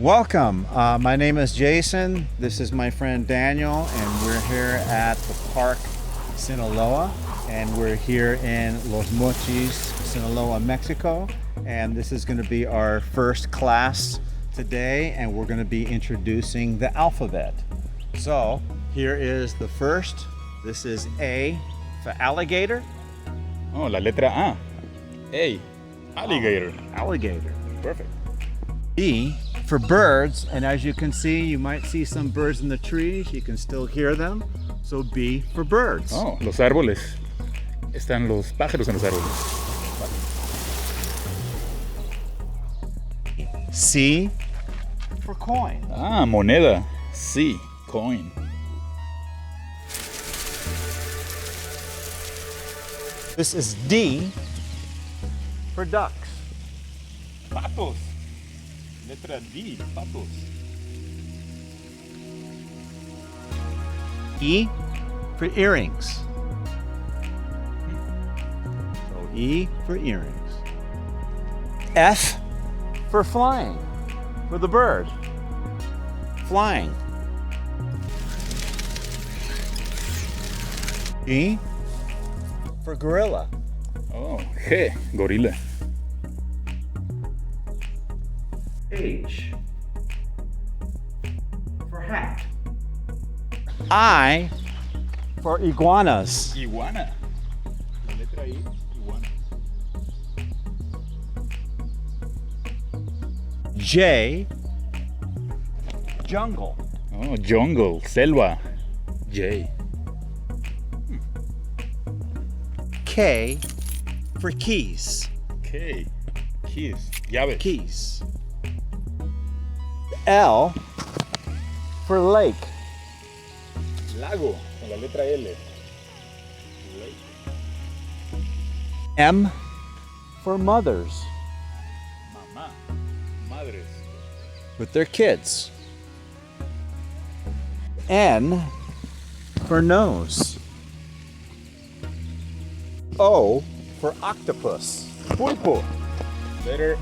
Welcome. My name is Jason. This is my friend Daniel, and we're here at the Park Sinaloa, and we're here in Los Mochis, Sinaloa, Mexico. And this is going to be our first class today, and we're going to be introducing the alphabet. So here is the first. This is A for alligator. Oh, la letra A. Alligator. Alligator. Perfect. B for birds, and as you can see, you might see some birds in the trees. You can still hear them. So B for birds. Oh, los árboles. Están los pájaros en los árboles. C for coin. Ah, moneda. Sí, coin. This is D for ducks. Patos. Letra D, patos. E for earrings. So E for earrings. F for flying, for the bird. Flying. G for gorilla. Oh, G, gorila. H for hat. I for iguanas. Iguana. La letra I, iguana. J, jungle. Oh, jungle, selva. J. K for keys. K. Keys. Llaves. Keys. L for lake. Lago. Con la letra L. Lake. M for mothers Mamá. Madres. with their kids. N for nose. O for octopus. Pulpo. Letter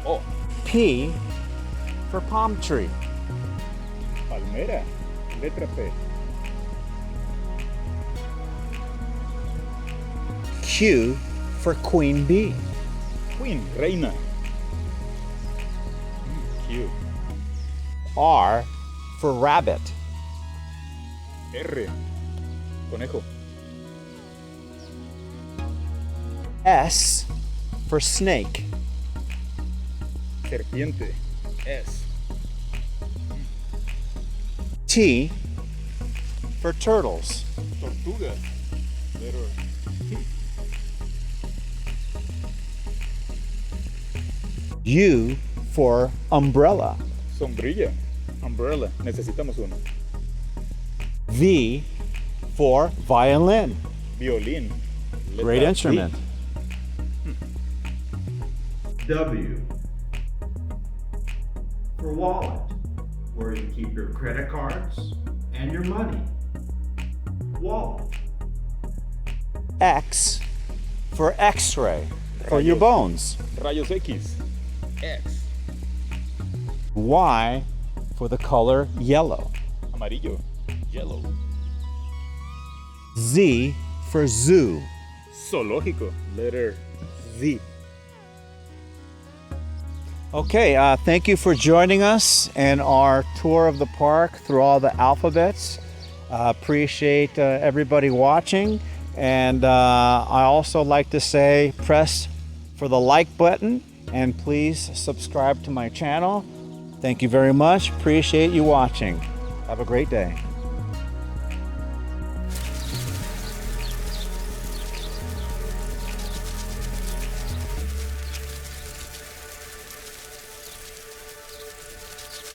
O. P for palm tree. Palmera. Letra P. Q for queen bee. Queen. Reina. Q. R for rabbit. R. Conejo. S for snake. Serpiente. S. T for turtles. Tortuga. Letter T. U for umbrella. Sombrilla. Umbrella. Necesitamos uno. V for violin. Violín. Letra Great V. instrument. W for wallet, where you keep your credit cards and your money. Wallet. X for x-ray, for your bones. Rayos X. X. Y for the color yellow. Amarillo. Yellow. Z for zoo. Zoológico. Letter Z. Okay, thank you for joining us in our tour of the park through all the alphabets. Appreciate everybody watching. And I also like to say press for the like button and please subscribe to my channel. Thank you very much. Appreciate you watching. Have a great day.